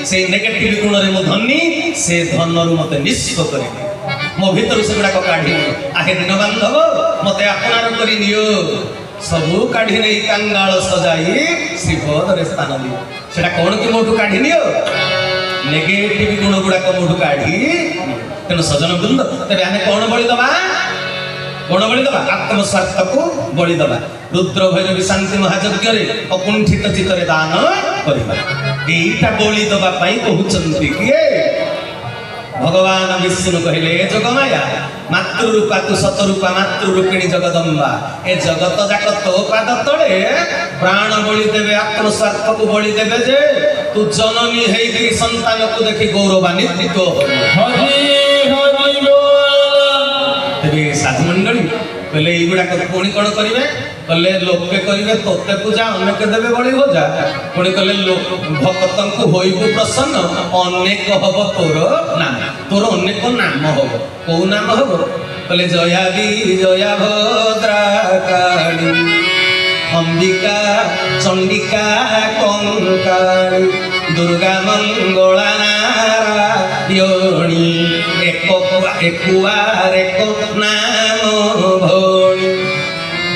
से नेगेटिव गुण रे मो धनी से धनरु मते निष्प करे मो भीतर से गुडा को काढी आहे दिन बांधव मते अपनार करी नियो सबु काढी नै कंगाल सजाई श्रीपद रे स्थान दियो सेटा कोन कि मोठु काढी नियो नेगेटिव गुण गुडा को मोठु काढी तेनो सजन वृंद तबे आमे कोन बळी दबा कोन बळी दबा आत्म स्वार्थ को बळी दबा रुद्र भैरवी शांति महायज्ञ रे अकुंठित चित्त रे दान करिबा एटा बळी दबा पई कहउचंती किए भगवान विष्णु कहले जगमाया मातृरूपा तु सतरूपा मातृरूपिणी जगदम्बा ए जगत जाक तो पाद तळे प्राण बळी देबे आत्म स्वार्थ को बळी देबे जे तू जननी हेई कि संतान को देखि गौरवान्वित हरि हरि तेबे साधु मंडली कहले एगुडा पुणी कौन करेंगे कहले लोके करेंगे तोते पूजा अनेक देवे बड़ी भजा पुणी कहले भक्त को होइबु प्रसन्न अनेक हब तोर नाम तोर अनेक नाम हब कौ नाम हब कहले जया विजया भद्रा काली अंबिका चंडिका कंकाली दुर्गा मंगला नारायणी एकुआर एक नाम भौणी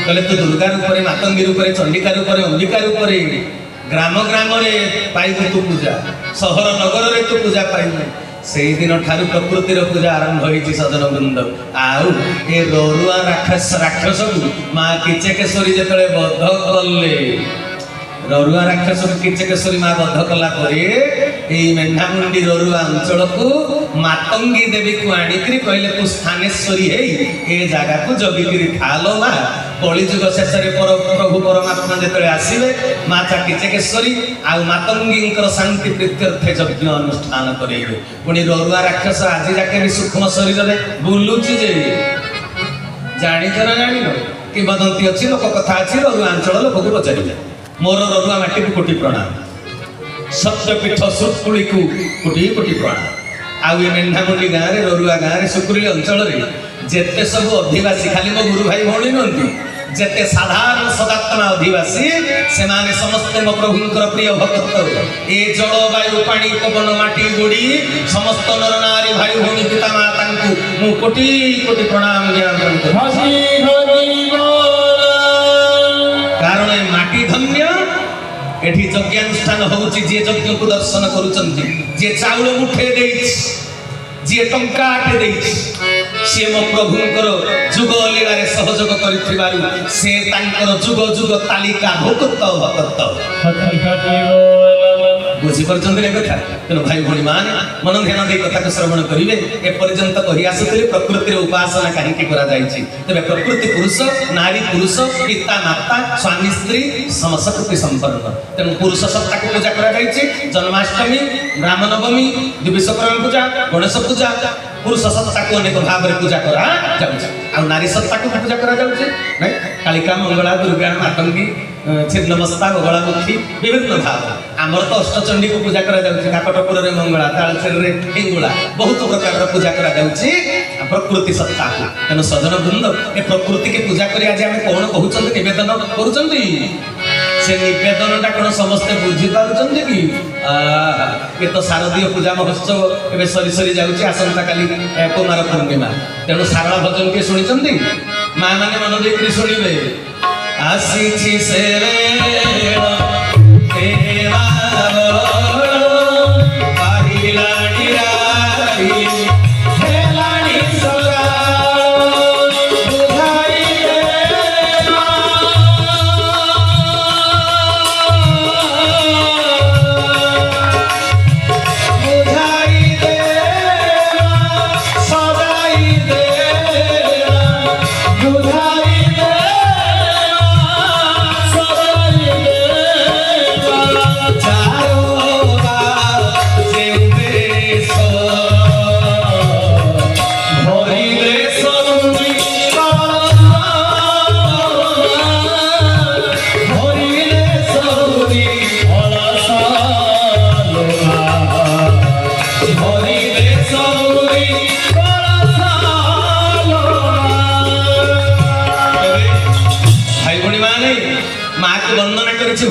कहले तू दुर्गा रूपरे मातंगी रूपरे चंडिका रूपरे अंबिका रूपरे ग्राम ग्राम रे पाइबु तू पूजा सहर नगर रे तू पूजा पाइबु से दिन ठारू प्रकृतिर पूजा आरंभ होइछि सजन वृंद आउ ए ररुआ राक्षस को माँ किचकेश्वरी जेतले बद्ध कले ररुआ राक्षस किचकेश्वरी माँ बद्ध कला मेढामुंडी ररुआ अंचल को मातंगी देवी को आनिकी कहले तू स्थानेश्वरी है ए जगह को जगिकी खालो माँ कलिजुग शेष प्रभु परमात्मा जो आसवे माँ किचकेश्वरी आउ मातंगी शांति प्रीत्यर्थे यज्ञ अनुष्ठान करेंगे पुणी ररुआ राक्षस आज जाके भी सूक्ष्म शरीर में बुलुची जे जानिच ना जान किंवदंती अच्छी लोक कथा अच्छी ररुआ अंचल लोक को पचारे मोर ररुआ माटी को कोटि प्रणाम सत्यपीठ सुकुली को कोटि कोटि प्रणाम आउ मेढामुंडी गाँव में ररुआ गाँव में सुकुली अंचल जेते सब अधिवासी खाली मो गुरु भाई भौणी नुहति जेते साधारण सदात्मा अधिवासी से माने समस्त मो प्रभुंकर प्रिय भक्त ए जलवायु पानी पवन माटी गोड़ी समस्त नर नारी भाई भौणी पिता माता को मु कोटि कोटि प्रणाम ज्ञापन कारण ए माटी धन्य एठी यज्ञानुष्ठान होउछि जे यज्ञ को दर्शन करूचंती जे चाउल मुठे देछि जे टंका आटे देछि से मो प्रभुंकर जुग लीला सहयोग करिथिबारु से तांकर जुग जुग तालिका भक्त भक्त बुझी परचंद रे कथा तेनो भाई भणी मान मन ध्यान दे कथा को श्रवण करिवे ए पर्यंत कहि आसुतले प्रकृति रे उपासना काहे की करा जायछि तबे प्रकृति पुरुष नारी पुरुष पिता माता स्वामी स्त्री समशक्ति संपन्न तेनो पुरुष सत्ता को पूजा करा जायछि जन्माष्टमी रामनवमी विश्वकर्मा पूजा गणेश पूजा पुरुष सत्ता को अनेक भाव में पूजा करा जाउछि आ नारी सत्ता को पूजा करा जाउछि नै कालिका मंगला दुर्गा मातंगी छिन्नमस्ता बगलामुखी विभिन्न भाव आमर तो अष्टचंडी को पूजा करा जाउछि काकटपुर रे मंगला तालचेर रे हिंगुला बहुत प्रकार पूजा करा जाउछि प्रकृति सत्ता को तेनो सजन वृंद ए प्रकृति के पूजा करी आज हम कोन कहउछंती निवेदन करूछंती से निवेदनटा कोन समस्त बुझी पारुछंती कि ये तो शारदीय पूजा महोत्सव एबे सरी सरी जाउछि आसंता काली कुमार पूर्णिमा तेणु सारला भजन के शुणिछंती माँ माने मन देकरी शुणिबे आसीछि से देवा पाहिलाडी राई हेलाडी सगा बुझाई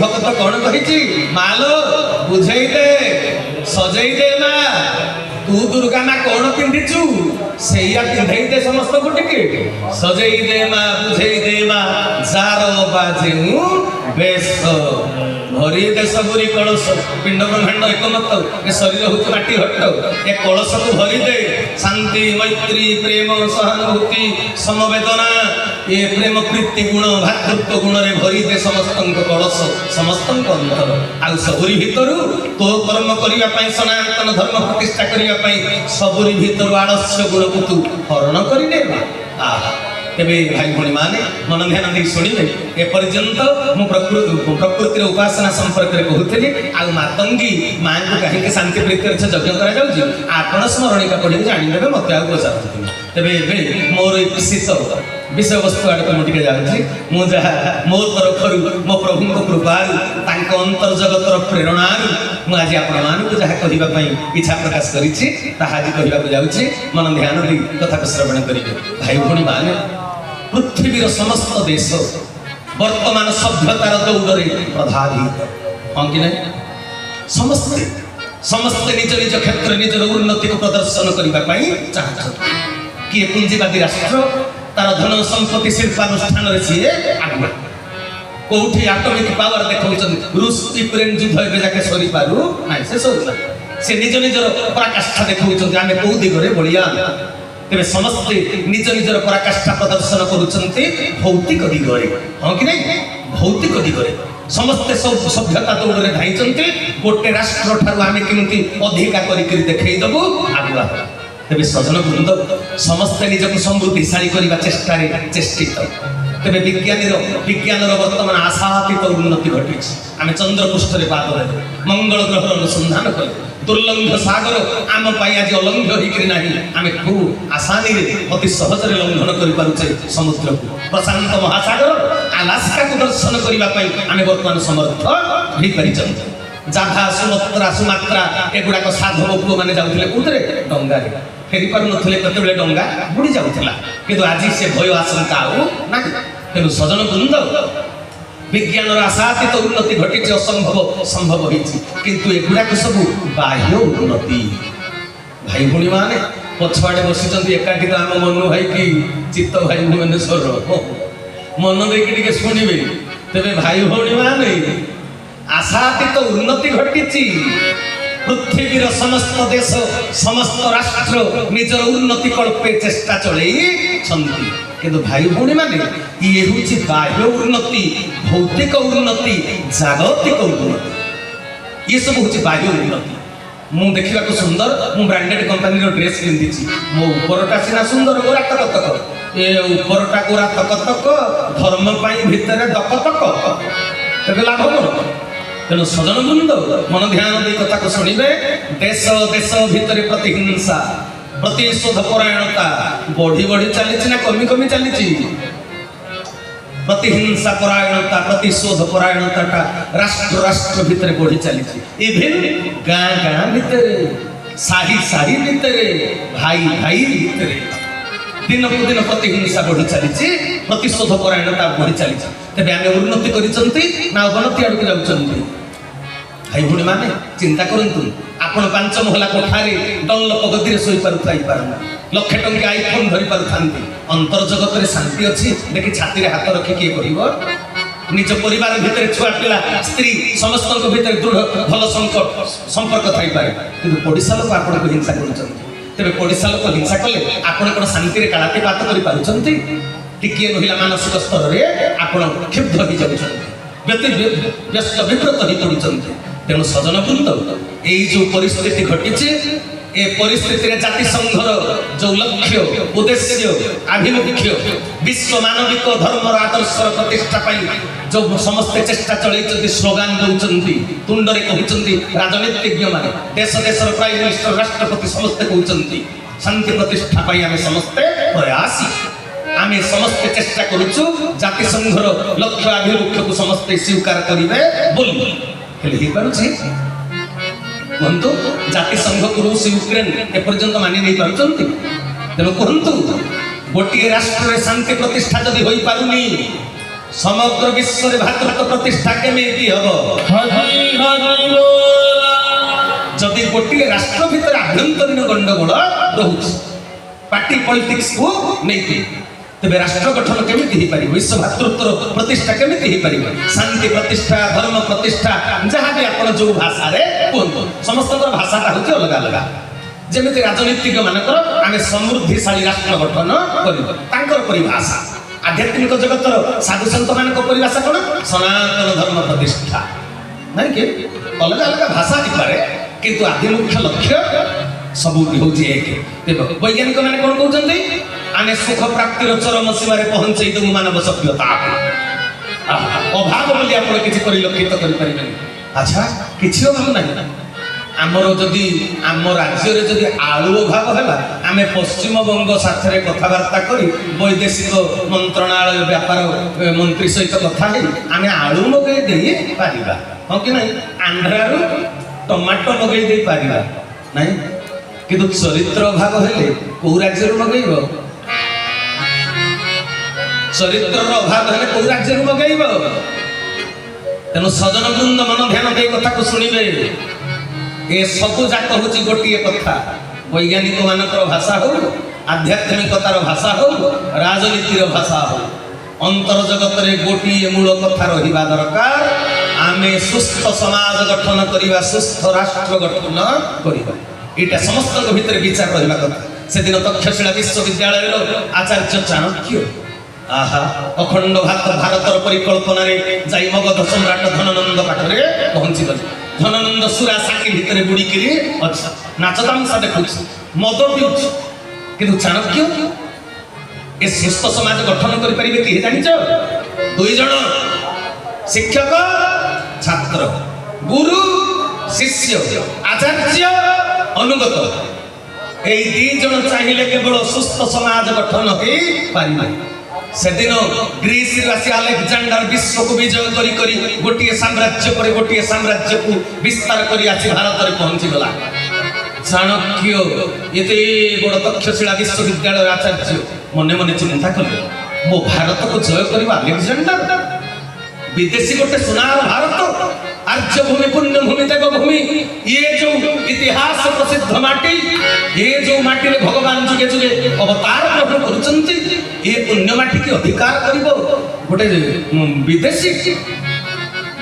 भक्त कौन कही मालो बुझे सजई दे मा तू दुर्गा माँ कौन पिंधिचु सैया पिंधई दे समस्त को टिके सजई दे मा बुझई दे मा जार बाजेऊ बेस भरी दे सबुरी कलश पिंड ब्रह्मांड एकमत ए शरीर होती माटी हट ए कलश को भरी दे शांति मैत्री प्रेम सहानुभूति समवेदना ये प्रेम प्रीति गुण भातृत्व गुण रे भरी दे समस्त कलश समस्त अंतर आउ सबुरी भितरु तो कर्म करिया पई सनातन धर्म प्रतिष्ठा करिया पई सबुरी भितरु आलस्य गुण को तू हरण करि दे तेरे भाई भणी माने मन ध्यान दे सुनिबे ए पर्यंत मु प्रकृतिर उपासना संपर्क रे कहूतली आ मातंगी मां को कहीं के शांति प्रीति रे यज्ञ करा जाउची आपण स्मरणिका पढि जानि देबे मते आ पचारथि तेबे मोर इप्सित विषय वस्तु आड़ को मुटिके जाउची मु जहा मो तरफरु मो प्रभु को कृपा तांको अंतर जगतर प्रेरणा मु आज आपण मान को जहा कहिबा पई इच्छा प्रकाश करिछि ताहा आज कहिबा को जाउची मन ध्यान दे कथा को श्रवण करिबे भाई भणी माने पृथ्वीर समस्त देश वर्तमान सभ्यतार दौड़े प्रधावित हाँ कि नहीं समस्ते समस्ते निज निज क्षेत्र निजर उन्नति को प्रदर्शन करने चाहते किए पुंजीवादी राष्ट्र तार धन संपत्ति शिल्पानुष्ठान सीए आगे कौटी आटमिक पावर देखा रूस यूक्रेन युद्ध ए जाके सरी पारू ना से सब से निज निजर पराकाष्ठा देखा आम कौ दिगरे बलिया तेरे समस्ते निज निजर पराकाष्ठा प्रदर्शन करुचंती भौतिक दिगरे हाँ कि नहीं भौतिक दिगरे समस्ते सब सभ्यता दौड़े धाईचंती गोटे राष्ट्र ठारू आमे केमती अधिका करिकरी देखै दबु आगुआ तेरे सजन वृंद समस्ते निजक समृद्धिशाली करने चेष्टा चेष्टित तेरे विज्ञान वर्तमान आशातीत उन्नति घटी आम चंद्रपृष्ठ पाद मंगल ग्रह अनुसंधान कले दुर्लंघ सागर आम आज अलंघ्य होकर आम खूब आसानी अति सहजरे लंघन कर समुद्र को प्रशांत महासागर आलास्का को दर्शन करने आम बर्तमान समर्थ हो पारि जाभा सुमत्रा सुमात्रा एगुड़ाक साधव पुओ मैंने जाते कौटे डंगार फेरी पार नथिले केतबेले डंगा बुड़ी जाउथिला किंतु आज से भय आशंका ना तेणु सजन वृंद विज्ञान आशातीत उन्नति घटी असंभव संभव होती किंतु एगुड़ाक सब बाह्य उन्नति भाई भूणी माने पछुआड़े बसी एकाठी आम मनु भाई कि चित्त भाई भुवनेश्वर मन देखिए शुणे तेरे भाई भूणी माने आशातीत उन्नति घटी पृथ्वीर समस्त देश समस्त राष्ट्र निजर उन्नति कल्पे चेष्टा चलई किंतु भाई भूणी माने ये हूँ बाह्य उन्नति भौतिक उन्नति जागतिक उन्नति ये सब हूँ बाह्य उन्नति मु देखा सुंदर मु ब्रांडेड कंपनी ड्रेस पिंधि मो उपरटा सीना सुंदर गोरा तक ए उपरटा गोरा तक धर्म भितर दक तक लाभ कौन तेणु सजन वृंद मन ध्यान दे कथा को शुणिबे देश देश भितर प्रतिहिंसा प्रतिशोध परायणता बढ़ी बढ़ी चली ना कमी कमी चली प्रतिहिंसा परायणता प्रतिशोध परायणता राष्ट्र राष्ट्र भितर बढ़ी चली इवेन गाँ गाँ भितर साही साही भितर भाई भाई भितर दिन को दिन प्रतिहिंसा बढ़ी चली प्रतिशोध परायणता बढ़ी चली तेज आम उन्नति कर अवनति आड़ को जाऊँ भाई भूणी माने चिंता करतु आपण 5 महला कोठारे डल्लप गति शोई पारना लक्षे टंका आईफोन धरी पारुथांती अंतर जगत में शांति अच्छी देखि छाती रे हाथ रखी किए कर निज परिवार भितर छुआ पिला स्त्री समस्त भितर दृढ़ भल संपर्क थी पारे कि पड़ोसा लोक आपन को हिंसा कर तेरे पड़ोसा लोक हिंसा कले आपण कौन शांति कालातीपात कर मानसिक स्तर में आपण क्षुब्ध हो जाती व्यस्त विव्रत हो पड़ते तेणु सजन वृंद यही जो परिस्थिति घटी ए परिस्थिति रे जाति संघर जो लक्ष्य उद्देश्य आभिमुख्य विश्व मानविक धर्म आदर्श प्रतिष्ठा जो समस्त चेष्टा चलती स्लोगान दौरान तुंडे कहते राजनीतिज्ञ मान देश देशर प्राइम मिनिस्टर राष्ट्रपति समस्ते कहते शांति प्रतिष्ठा आम समस्ते प्रयासी आम समस्ते चेष्टा करुचु जाति संघर लक्ष्य आभिमुख्य को समस्ते स्वीकार करेंगे बोली कहतु जाति संघ को रूस यूक्रेन एपर्यंत मानि नहीं पार्टी तेणु कहतु गोटे राष्ट्र में शांति प्रतिष्ठा जदि हो पारुनी समग्र विश्व में भातृत्व प्रतिष्ठा केमिति हम जदि गोटे राष्ट्र भितर आभ्यंतरीण गंडगोल रोचे पार्टी पॉलिटिक्स को नहीं तेरे राष्ट्र गठन केमिति हो पारिबो विश्व भातृत्वर प्रतिष्ठा केमिति हो पारिबो शांति प्रतिष्ठा धर्म प्रतिष्ठा जहाँ भी आपण जो भाषा रे कहतो समस्त भाषाटा होची अलग अलग जेमिति राजनीतिज्ञ मानकर आमे समृद्धिशाली राष्ट्र गठन करिबो तांकर परिभाषा आध्यात्मिक जगतर साधु संत मानक परिभाषा कोन सनातन धर्म प्रतिष्ठा नहीं कि अलग अलग भाषा पारे किंतु आदि मुख्य लक्ष्य सबुटी हूँ एक वैज्ञानिक मैंने कौन कहते आने सुख प्राप्तिर चरम सीमार पहुंचे देवु मानव सभ्यता अभाव बोली आप परिलक्षित करें अच्छा किसी अभाव ना आमर जदि आम राज्य जदि आलु अभाव है आम पश्चिम बंग साथ कथबार्ता कर वैदेशिक मंत्रणालय व्यापार मंत्री सहित कथा आम आलु मगई दे पारिबा हाँ कि नहीं आंध्रारू टमाटो मगई दे पारिबा नहीं किंतु चरित्र अभाव हेले कौ राज्य मगैब चरित्र अभाव हेले कौ राज्य मगैब तेणु सजन वृंद मन ध्यान दे कथा को शुणिबे ए सबु जाक होची गोटिए कथा वैज्ञानिक मानकर भाषा हो आध्यात्मिकतार भाषा हो राजनीतिर भाषा हो अंतर जगत रे गोटिए मूल कथा रहिबा दरकार आमे सुस्थ समाज गठन करिबा सुस्थ राष्ट्र गठन करिबा एटा समस्त भीतर विचार रहिबा कथा से दिन तक्षशिला विश्वविद्यालय आचार्य चाणक्य आहा अखंड भारतर परिकल्पना रे जाई मगध सम्राट धननंद पाखरे पहुंची गले धननंद सुरा साकी भितर बुड़ी करी अच्छा नाच तामसा देखुछ मद पिउछ किंतु चाणक्य ए सुस्थ समाज गठन करि परिबे कि जानिछ दुई जण शिक्षक छात्र गुरु शिष्य आचार्य अनुगत ए दी जण चाहिए केवल सुस्थ समाज गठन हो पारिबे से दिन ग्रीस राशि अलेक्जेंडर विश्व को विजय करी करी गोटे साम्राज्य पर गोटे साम्राज्य को विस्तार करी आसी भारत में पहुंची गला चाणक्य ये बड़ तक्षशिला विश्वविद्यालय आचार्य मने मने चिंता कले मो भारत को जय करवा अलेक्जेंडर विदेशी गोटे सुनार भारत आर्य भूमि पुण्य भूमि देव भूमि ये जो इतिहास प्रसिद्ध माटी ये जो माटी रे भगवान जुगे जुगे अवतार ग्रहण करुचंती ये पुण्य माटी की अधिकार करिवो गोटे विदेशी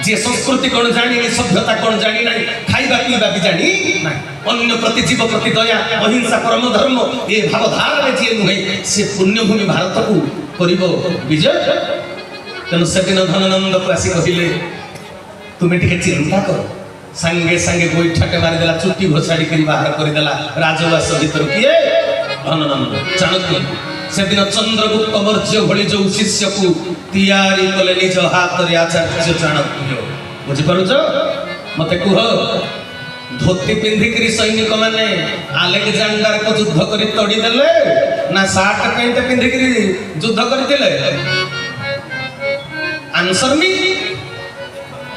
जे संस्कृति कोन जानी नहीं सभ्यता कोन जानी नहीं खाइबा पीबा भी जानी नहीं अन्य प्रति जीव प्रति दया अहिंसा परम धर्म ये भावधारा जे नुहे से पुण्य भूमि भारत को करिवो विजय तेणु से दिन धननंद को आसी कहिले तुम्हें टिके चिंता कर संगे संगे गोईठाटे मारिदेला चुट्टी घोषाड़ी कर बाहर करदेला राजवास भीतर किए धननंद चाणक्य से दिन चंद्रगुप्त मौर्य भली जो शिष्य को तैयारी कले निज हाथ रे आचार्य चाणक्य बुझिपारुछ मते कुह धोती पिंधिकरी सैनिक माने अलेक्जेंडर को युद्ध करी तोड़ी देले ना सार्ट पैंट पिंधिकरी युद्ध करी देले आंसर मी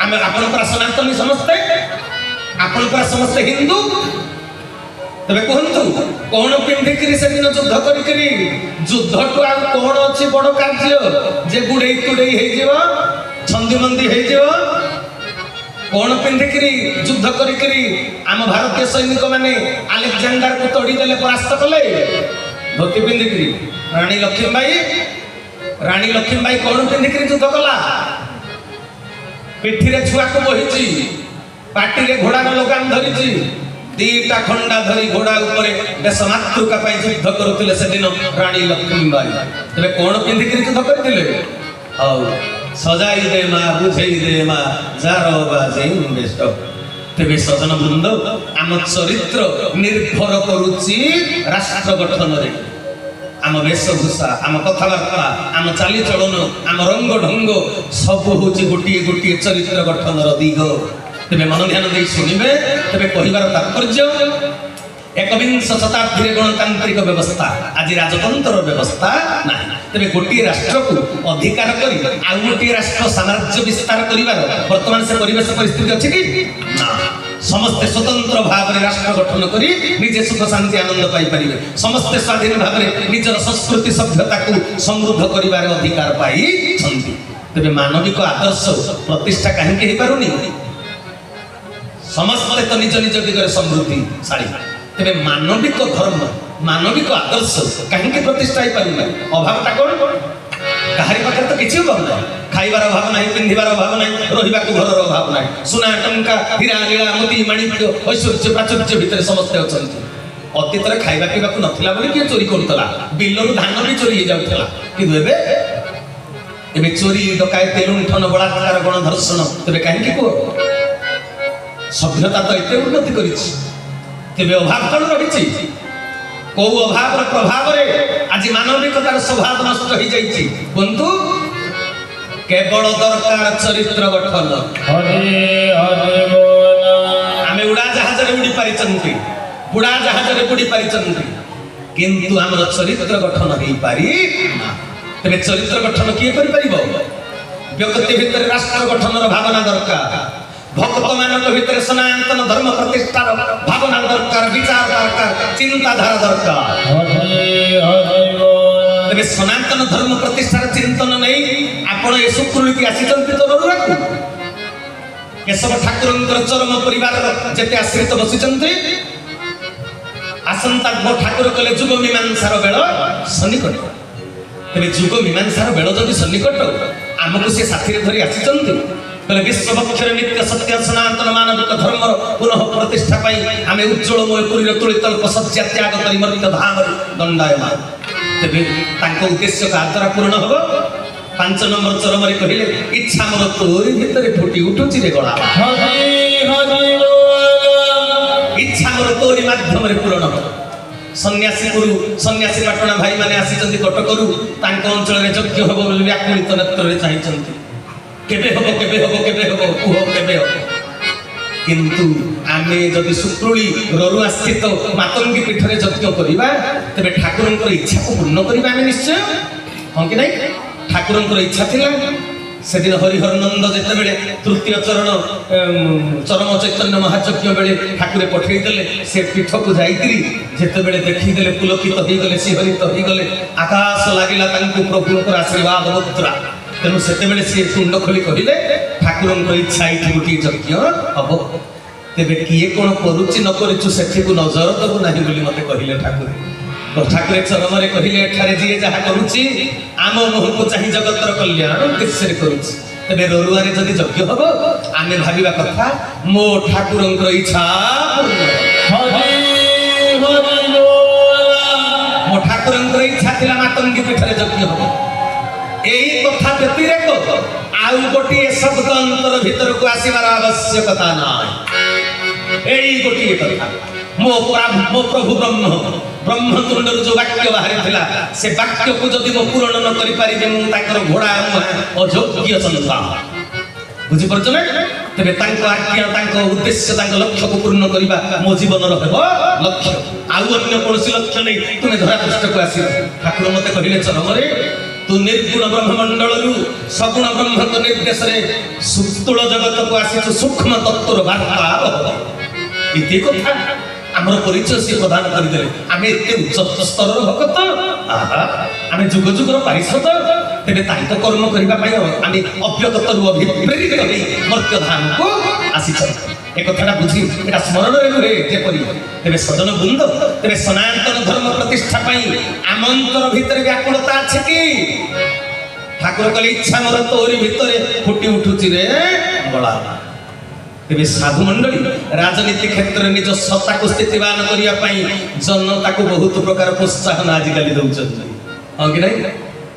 आमे आपण पर सनातनी समझते आपण पर समस्त हिंदू तबे कहंतु कोन पिंधिकरी से दिन युद्ध करी करी युद्ध तो आ कोन अछि बड़ कार्य जे गुडे तुडे हे जेवा छंदी मंदी हे जेवा कोन पिंधिकरी युद्ध करी करी आम भारतीय सैनिक माने अलेक्जेंडर को तोड़ी देले परास्त कले धोती पिंधिकरी रानी लक्ष्मीबाई कोन पिंधिकरी युद्ध कला पिठी रे छुआ को बहिची पाटी रे घोड़ा लगाम धरिची दीटा खंडा धरी घोड़ा ऊपर देश मातृका पाई युद्ध करुथिले से दिन रानी लक्ष्मीबाई तबे कोन पिंधिकरी युद्ध करथिले औ सजाई दे मा बुझेई दे मा जारो बाजे बेस्ट तेबे सजन वृंद आम चरित्र निर्भर करुची राष्ट्र गठन रे आम वेशभूषा आम कथबार्ता आम चाली चलन आम रंग ढंग सब हूँ गोटे गोटे चरित्र गठन दिग तेरे मन ध्यान दे शुणिबे तेरे कहबार तात्पर्य एकविंश शताब्दी गणतांत्रिक व्यवस्था आज राजतंत्र व्यवस्था ना तेरे गोटे राष्ट्र को अधिकार करी आउ गोटे राष्ट्र साम्राज्य विस्तार करिवार वर्तमान से परिवेश परिस्थिति अछि कि ना समस्ते स्वतंत्र भाव में राष्ट्र गठन करी निजे सुख शांति आनंद पाई परिबे समस्ते स्वाधीन भाव में निजर संस्कृति सभ्यता को समृद्ध करिवार अधिकार पाई छंती तेरे मानविक आदर्श प्रतिष्ठा काहे के पारुनी ସମସ୍ତେ ତ ନିଜ ନିଜ ଦିଗରେ ସମୃଦ୍ଧିଶାଳୀ। ତେବେ ମାନବିକ ଧର୍ମ ମାନବିକ ଆଦର୍ଶ କାହିଁକି ପ୍ରତିଷ୍ଠା ହେଇପାରୁନାହିଁ? ଅଭାବଟା କ'ଣ? କାହାରି ପାଖରେ ତ କିଛି ଅଭାବ ନାହିଁ। ଖାଇବାର ଅଭାବ ନାହିଁ, ପିନ୍ଧିବାର ଅଭାବ ନାହିଁ, ରହିବାକୁ ଘରର ଅଭାବ ନାହିଁ। ସୁନା ଟଙ୍କା ହୀରା ନୀଳା ମୋତି ମାଣିକ୍ୟ ଐଶ୍ୱର୍ଯ୍ୟ ପ୍ରାଚୁର୍ଯ୍ୟ ଭିତରେ ସମସ୍ତେ ଅଛନ୍ତି। ଅତୀତରେ ଖାଇବା ପିଇବାକୁ ନଥିଲା ବୋଲି କିଏ ଚୋରି କରୁଥିଲା, ବିଲରୁ ଧାନ ବି ଚୋରି ହେଇଯାଉଥିଲା। କିନ୍ତୁ ଏବେ ଚୋରି ଡକାୟତି ଲୁଣ୍ଠନ ବଳାତ୍କାର ଗଣଧର୍ଷଣ। ତେବେ କାହିଁକି କୁହ? ସଭ୍ୟତା ତ ଏତେ ଉନ୍ନତି କରିଛି, ତେବେ ଅଭାବ କ'ଣ ରହିଛି? କୋଉ ଅଭାବର ପ୍ରଭାବରେ ଆଜି ମାନବିକତାର ସ୍ୱଭାବ ନଷ୍ଟ ହେଇଯାଇଛି? କୁହନ୍ତୁ। କେବଳ ଦରକାର ଚରିତ୍ର ଗଠନ। ଆମେ ଉଡ଼ାଜାହାଜରେ ଉଡ଼ି ପାରିଛନ୍ତି, ବୁଡ଼ାଜାହାଜରେ ବୁଡ଼ି ପାରିଛନ୍ତି, କିନ୍ତୁ ଆମର ଚରିତ୍ର ଗଠନ ହେଇପାରି ନା। ତେବେ ଚରିତ୍ର ଗଠନ କିଏ କରିପାରିବ? ବ୍ୟକ୍ତି ଭିତରେ ରାଷ୍ଟ୍ର ଗଠନର ଭାବନା ଦରକାର, ଭକ୍ତମାନଙ୍କ ଭିତରେ ସନାତନ ଧର୍ମ ପ୍ରତିଷ୍ଠାର ଭାବନା ଦରକାର, ବିଚାର ଦରକାର, ଚିନ୍ତାଧାରା ଦରକାର। ତେବେ ସନାତନ ଧର୍ମ ପ୍ରତିଷ୍ଠାର ଚିନ୍ତନ ନେଇ ଆପଣ ଏ ସୁକୃତିକି ଆସିଛନ୍ତି ତ ରଘୁରାକୁ। କେଶବ ଠାକୁରଙ୍କର ଚରମ ପରିବାରର ଯେତେ ଆଶ୍ରିତ ବସିଛନ୍ତି, ଆସନ୍ତା ଠାକୁର କଲେ ଯୁଗ ମୀମାଂସାର ବେଳ ସନ୍ନିକଟ। ତେବେ ଯୁଗ ମୀମାଂସାର ବେଳ ଯଦି ସନ୍ନିକଟ, ଆମକୁ ସେ ସାଥିରେ ଧରି ଆସିଛନ୍ତି। କହିଲେ ବିଶ୍ୱବକ୍ଷରେ ନିତ୍ୟ ସତ୍ୟ ସନାତନ ମାନବିକ ଧର୍ମର ପୁନଃ ପ୍ରତିଷ୍ଠା ପାଇଁ ଆମେ ଉଜ୍ଜଳମୟ ପୁରୀର ତୁଳିତଳ୍ପ ଶଯ୍ୟା ତ୍ୟାଗ କରି ମର୍ତ୍ତ୍ୟ ଧାମରେ ଦଣ୍ଡାୟମାନ। ତେବେ ତାଙ୍କ ଉଦ୍ଦେଶ୍ୟ କାହା ଦ୍ୱାରା ପୂରଣ ହେବ? 5 ନମ୍ବର ଚରମରେ କହିଲେ, ଇଚ୍ଛା ମୋର ତୋରି ଭିତରେ ଫୁଟି ଉଠୁଛି ରେ ଗଳା। ଇଚ୍ଛା ମୋର ତୋରି ମାଧ୍ୟମରେ ପୂରଣ ହେବ। ସନ୍ନ୍ୟାସୀ ପାଟଣା ଭାଇମାନେ ଆସିଛନ୍ତି କଟକରୁ, ତାଙ୍କ ଅଞ୍ଚଳରେ ଯଜ୍ଞ ହେବ ବୋଲି ବ୍ୟାକୁଳିତ ନେତ୍ରରେ ଚାହିଁଛନ୍ତି। କେବେ ହେବ, କେବେ ହେବ, କେବେ ହେବ, କୁହ କେବେ ହେବ? କିନ୍ତୁ ଆମେ ଯଦି ସୁକ୍ରୁଳି ରରୁଆ ସ୍ଥିତ ମାତଙ୍ଗୀ ପୀଠରେ ଯଜ୍ଞ କରିବା, ତେବେ ଠାକୁରଙ୍କର ଇଚ୍ଛାକୁ ପୂର୍ଣ୍ଣ କରିବା ଆମେ ନିଶ୍ଚୟ। ହଁ କି ନାଇଁ? ଠାକୁରଙ୍କର ଇଚ୍ଛା ଥିଲା। ସେଦିନ ହରିହର ନନ୍ଦ ଯେତେବେଳେ ତୃତୀୟ ଚରମ ଚୈତନ୍ୟ ମହାଯଜ୍ଞ ବେଳେ ଠାକୁରେ ପଠେଇଦେଲେ, ସେ ପୀଠକୁ ଯାଇକିରି ଯେତେବେଳେ ଦେଖିଦେଲେ ପୁଲକିତ ହେଇଗଲେ, ଶିହରିତ ହେଇଗଲେ, ଆକାଶ ଲାଗିଲା ତାଙ୍କୁ ପ୍ରଭୁଙ୍କର ଆଶୀର୍ବାଦ ମୁଦ୍ରା। ତେଣୁ ସେତେବେଳେ ସିଏ ତୁଣ୍ଡ ଖୋଲି କହିଲେ, ଠାକୁରଙ୍କର ଇଚ୍ଛା ଏଇଠି ଗୋଟିଏ ଯଜ୍ଞ ହବ। ତେବେ କିଏ କ'ଣ କରୁଛି ନ କରୁଛୁ ସେଠିକୁ ନଜର ଦେବୁ ନାହିଁ ବୋଲି ମତେ କହିଲେ ଠାକୁର। ଠାକୁରେ ଚରମରେ କହିଲେ, ଏଠାରେ ଯିଏ ଯାହା କରୁଛି ଆମ ମୁହଁକୁ ଚାହିଁ ଜଗତର କଲ୍ୟାଣ ଉଦ୍ଦେଶ୍ୟରେ କରୁଛି। ତେବେ ରରୁଆରେ ଯଦି ଯଜ୍ଞ ହବ, ଆମେ ଭାବିବା କଥା ମୋ ଠାକୁରଙ୍କର ଇଚ୍ଛା ମୋ ଠାକୁରଙ୍କର ଇଚ୍ଛା ଥିଲା ମାତଙ୍ଗୀ ପୀଠରେ ଯଜ୍ଞ ହବ। ଏଇ କଥା ବ୍ୟତିରେକ ଆଉ ଗୋଟିଏ ଶବ୍ଦ ଅନ୍ତର ଭିତରକୁ ଆସିବାର ଆବଶ୍ୟକତା ନାହିଁ। ଏଇ ଗୋଟିଏ କଥା, ମୋ ପ୍ରଭୁ ବ୍ରହ୍ମ ତୁଣ୍ଡରୁ ଯୋଉ ବାକ୍ୟ ବାହାରିଥିଲା, ସେ ବାକ୍ୟକୁ ଯଦି ମୁଁ ପୂରଣ ନ କରିପାରିବି, ମୁଁ ତାଙ୍କର ଘୋଡ଼ା ଅଯୋଗ୍ୟ ସନ୍ତାନ। ବୁଝିପାରୁଛ ନା? ତେବେ ତାଙ୍କ ଆଜ୍ଞା, ତାଙ୍କ ଉଦ୍ଦେଶ୍ୟ, ତାଙ୍କ ଲକ୍ଷ୍ୟକୁ ପୂର୍ଣ୍ଣ କରିବା ମୋ ଜୀବନର ହେବ ଲକ୍ଷ୍ୟ। ଆଉ ଅନ୍ୟ କୌଣସି ଲକ୍ଷ୍ୟ ନେଇ ତୁମେ ଧରାପୃଷ୍ଠକୁ ଆସିବ। ଠାକୁର ମତେ କହିଲେ ଚରମରେ, ତୁ ନିର୍ଗୁଣ ବ୍ରହ୍ମମଣ୍ଡଳରୁ ସଗୁଣ ବ୍ରହ୍ମଙ୍କ ନିର୍ଦ୍ଦେଶରେ ସୁସ୍ଥୂଳ ଜଗତକୁ ଆସିଛୁ ସୂକ୍ଷ୍ମ ତତ୍ତ୍ୱର ବାର୍ତ୍ତା। ଏତେ କଥା ଆମର ପରିଚୟ ସିଏ ପ୍ରଦାନ କରିଦେଲେ। ଆମେ ଏତେ ଉଚ୍ଚ ସ୍ତରର ଭକ୍ତ, ଆମେ ଯୁଗ ଯୁଗର ପାରିଷଦ। ତେବେ ତାଙ୍କ କର୍ମ କରିବା ପାଇଁ ଆମେ ଅବ୍ୟକ୍ତରୁ ଅଭିପ୍ରେରିତ ହୋଇ ମର୍ତ୍ତ୍ୟ ଧାମକୁ ଆସିଛନ୍ତି। ଏ କଥାଟା ବୁଝି ଏଟା ସ୍ମରଣରେ ରୁହେ ଯେପରି। ତେବେ ସଜନ ବୃନ୍ଦ, ତେବେ ସନାତନ ଧର୍ମ ପ୍ରତିଷ୍ଠା ପାଇଁ ଆମ ଅନ୍ତର ଭିତରେ ବ୍ୟାକୁଳତା ଅଛି କି? ଠାକୁର କହିଲେ, ଇଚ୍ଛା ମୋର ତୋରି ଭିତରେ ଫୁଟି ଉଠୁଛି ରେ ଗଳା। ତେବେ ସାଧୁ ମଣ୍ଡଳୀ ରାଜନୀତି କ୍ଷେତ୍ରରେ ନିଜ ସତ୍ତାକୁ ସ୍ଥିତିବାନ କରିବା ପାଇଁ ଜନତାକୁ ବହୁତ ପ୍ରକାର ପ୍ରୋତ୍ସାହନ ଆଜିକାଲି ଦଉଛନ୍ତି। ହଁ କି ନାହିଁ?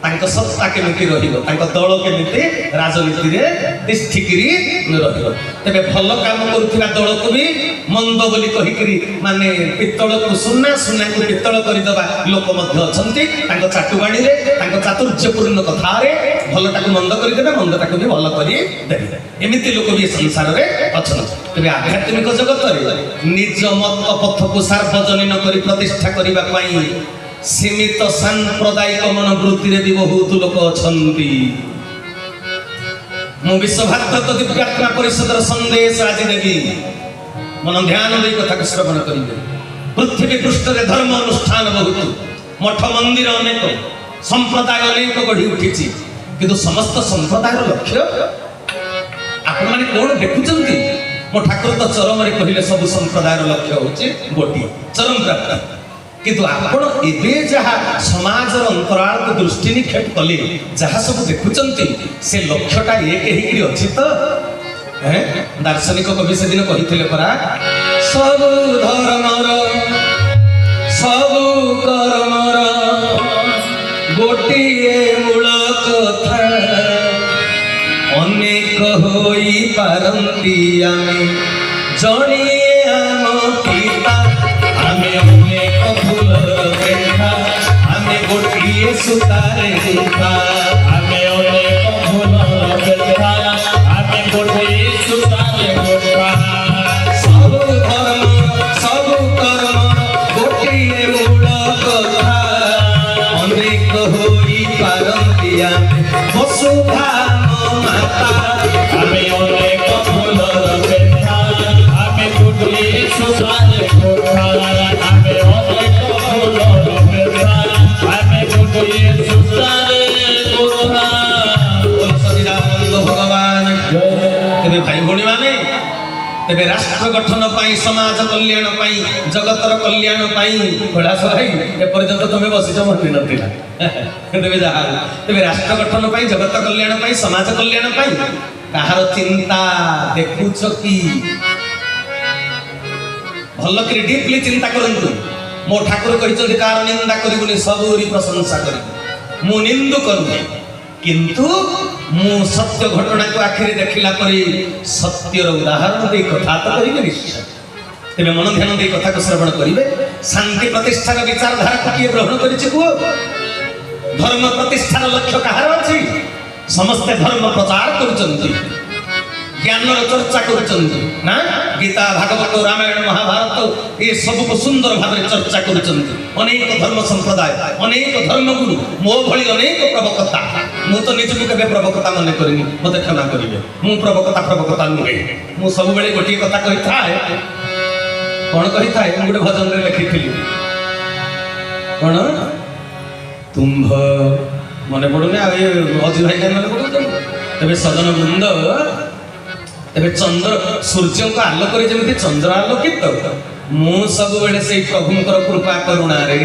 ତାଙ୍କ ସତ୍ତା କେମିତି ରହିବ, ତାଙ୍କ ଦଳ କେମିତି ରାଜନୀତିରେ ତିଷ୍ଠିକିରି ରହିବ। ତେବେ ଭଲ କାମ କରୁଥିବା ଦଳକୁ ବି ମନ୍ଦ ବୋଲି କହିକିରି, ମାନେ ପିତ୍ତଳକୁ ସୁନା, ସୁନାକୁ ପିତ୍ତଳ କରିଦେବା ଲୋକ ମଧ୍ୟ ଅଛନ୍ତି। ତାଙ୍କ ଚାଟୁବାଣୀରେ, ତାଙ୍କ ଚାତୁର୍ଯ୍ୟପୂର୍ଣ୍ଣ କଥାରେ ଭଲଟାକୁ ମନ୍ଦ କରିଦେବେ, ମନ୍ଦଟାକୁ ବି ଭଲ କରିଦେବେ। ଏମିତି ଲୋକ ବି ସଂସାରରେ ଅଛନ୍ତି। ତେବେ ଆଧ୍ୟାତ୍ମିକ ଜଗତରେ ନିଜ ମତ ପଥକୁ ସାର୍ବଜନୀନ କରି ପ୍ରତିଷ୍ଠା କରିବା ପାଇଁ ସୀମିତ ସାମ୍ପ୍ରଦାୟିକ ମନୋବୃତ୍ତିରେ ବି ବହୁତ ଲୋକ ଅଛନ୍ତି। ମୁଁ ବିଶ୍ୱଭାରତ ଦିବ୍ୟାତ୍ମା ପରିଷଦର ସନ୍ଦେଶ ଆଜି ଦେବି, ମନ ଧ୍ୟାନ ଦେଇ କଥାକୁ ଶ୍ରବଣ କରିବେ। ପୃଥିବୀ ପୃଷ୍ଠରେ ଧର୍ମ ଅନୁଷ୍ଠାନ ବହୁତ, ମଠ ମନ୍ଦିର ଅନେକ, ସମ୍ପ୍ରଦାୟ ଅନେକ ଗଢ଼ି ଉଠିଛି। କିନ୍ତୁ ସମସ୍ତ ସମ୍ପ୍ରଦାୟର ଲକ୍ଷ୍ୟ ଆପଣମାନେ କ'ଣ ଦେଖୁଛନ୍ତି? मो ठाकुर तो चरम रे कहले सब संप्रदायर लक्ष्य होची गोटी चरम प्राप्ति किंतु आपण एबे जहा समाज रो अंतराल को दृष्टि निक्षेप कले जहा सब देखुचंती से लक्ष्यटा एक हेकरी अछि तो हैं दार्शनिक कवि से दिन कहिथिले परा सब धर्मर सब कर्मर गोटिए मूल कथा अनेक होई पारंती आमे जणिए आम पिता आमे अनेक फूलर देखा आमे गोटिए सुतारे देखा आमे अनेक फूलर देखा आमे गोटिए सुतारे देखा सब धर्म सब कर्म गोटिए मूल कथा अनेक होई पारंती आमे वसुधा माता आमे अनेक फूलर देखा आमे गोटिए सुतारे देखा आमे अनेक फूलर देखा आमे गोटिए सुतारे देखा भगवान तेरे भाई भौणी माने तेरे राष्ट्र गठन पाई समाज कल्याण पाई जगतर कल्याण पाई कैलाश भाई एपर्यंत तुम्हें बसिच मन नथिला तेरे जहा तेरे राष्ट्र गठन पाई जगत कल्याण पाई समाज कल्याण पाई कहार चिंता देखुछ कि भल कि डीपली चिंता करंतु मो ठाकुर कहिछन कार निंदा करिबुनी सबुरी प्रशंसा करिबु मु निंदु करू किंतु मु सत्य घटना को आखिर देखिला परी सत्यर उदाहरण दे कथा तो करिबे निश्चय तेरे मन ध्यान दे कथा को श्रवण करिबे शांति प्रतिष्ठार विचारधारा को किए ग्रहण करिछि को धर्म प्रतिष्ठार लक्ष्य कहार अछि समस्त धर्म प्रचार करूचंती ज्ञान चर्चा करूचंती ना गीता भागवत रामायण महाभारत ये सब को सुंदर भाव चर्चा करूचंती अनेक धर्म संप्रदाय अनेक धर्म गुरु मो भली अनेक प्रवक्ता मु तो निज को केबे प्रवक्ता मने करिनी मते क्षमा करिवे मु प्रवक्ता नुहे मु सब बेले गोटी कथा कहि थाए कोन कहि थाए मु गोटे भजन रे लिखिथिली कोन तुम्भ मने पडुने आ ए अजी भाई मने पडु तबे सजन वृंद तबे चंद्र सूर्य को आलोक रे जेमिति चंद्र आलोकित मु सब बेले से प्रभुंकर कृपा करुणा रे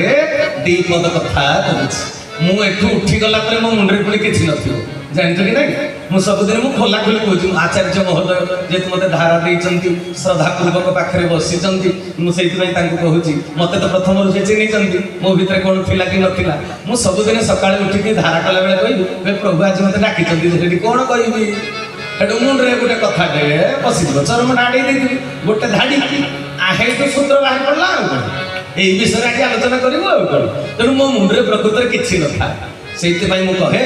दीपद कथा कहूछि मु एठू उठी गला परे मो मुंडरे पुणी किछि नथियो जानतो कि नहीं मु सब दिन मु खोला खोली कहूछि आचार्य महोदय जे मते धारा देइचंती श्रद्धा पूर्वक पाखरे बसिचंती मु सेति पई तांको कहूछि मते तो प्रथम रु से चिन्हि चंती मो भितर कोन थिला कि नथिला मु सब दिन सकाळे उठी के धारा कला बेले कहबी बे प्रभु आज मते डाकिचंती सेठी कोन कहबी एडो मुंडरे गोटे कथा दे बसिबो चरम डाडी देइबी गोटे धाडी आहे तो सूत्र बाहर पड़ला ए विषय आज आलोचना करिवो तेणु मो मुंडरे प्रकृतर किछि नथा सेति पई मु कहे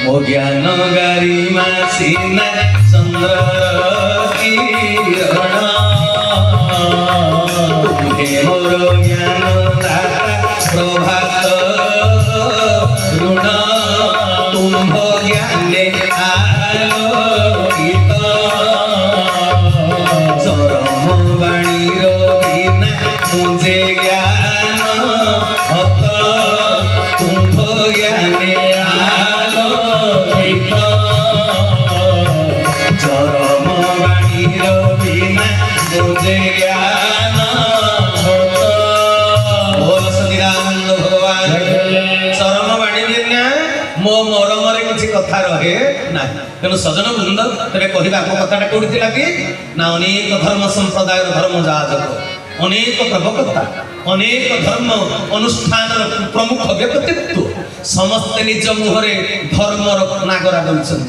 मो ज्ञान गारिमा सीना चंद्र किरण हे मोर ज्ञान दाता प्रभात ऋण तुम्भ ज्ञाने आलोकित चरम वाणीर बिना मुझे ज्ञान हत तुम्भ ज्ञाने आलोकित चरम वाणीर बिना मुझे ज्ञान हत बोल सच्चिदानंद भगवान चरम वाणी बिना मो मरमरे किछि कथा रहे ना तेणु सजन वृंद तेरे कहवा मो कथाटा कोठी कि ना अनेक धर्म संप्रदाय धर्म जाजक अनेक प्रवक्ता अनेक धर्म अनुष्ठान प्रमुख व्यक्तित्व समस्त निज मुहरे धर्म नागरा दउछन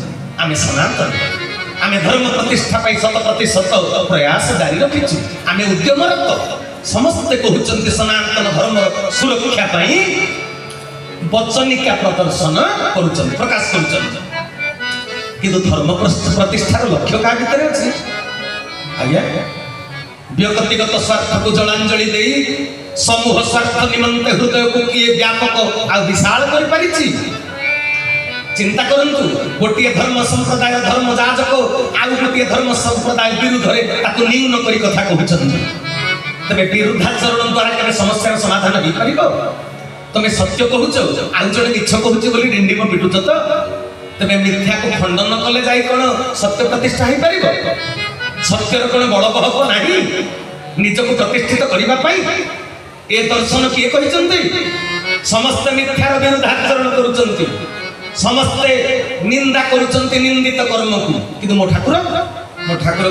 आमे सनातन आमे धर्म प्रतिष्ठा पाई 100% प्रयास जारी रखिछु आमे उद्यमरत समस्त कहउचंती सनातन धर्म सुरक्षा पाई वचनिका प्रदर्शन करुचन प्रकाश करुचन किंतु धर्म प्रतिष्ठार लक्ष्य का भीतर अछि आज्ञा व्यक्तिगत स्वार्थ को जलांजलि दे समूह स्वार्थ निमंते हृदय को किए व्यापक आ विशाल कर परिछि चिंता करंतु गोटिए धर्म संप्रदाय धर्म जाजक आ गोटिए धर्म संप्रदाय विरुद्ध रे ताकु न्यून करी कथा कहउछन तबे विरुद्धाचरण द्वारा केबे समस्यार समाधान होई परिबो तमे सत्य कहूच आउ जड़े मिछ कहूच बोली डिंडी को पिटुच तो तमे मिथ्या को खंडन कले जाई कोन सत्य प्रतिष्ठा होई परिबो ସତ୍ୟର କ'ଣ ବଳ ବହକ ନାହିଁ ନିଜକୁ ପ୍ରତିଷ୍ଠିତ କରିବା ପାଇଁ? ଏ ଦର୍ଶନ କିଏ କହିଛନ୍ତି? ସମସ୍ତେ ମିଥ୍ୟାର ବିରୁଦ୍ଧାଚରଣ କରୁଛନ୍ତି, ସମସ୍ତେ ନିନ୍ଦା କରୁଛନ୍ତି ନିନ୍ଦିତ କର୍ମକୁ, କିନ୍ତୁ ମୋ ଠାକୁର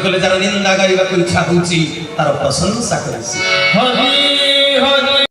କହିଲେ ଯାର ନିନ୍ଦା ଗାଇବାକୁ ଇଚ୍ଛା ହଉଛି ତାର ପ୍ରଶଂସା କରିଛି। ହରି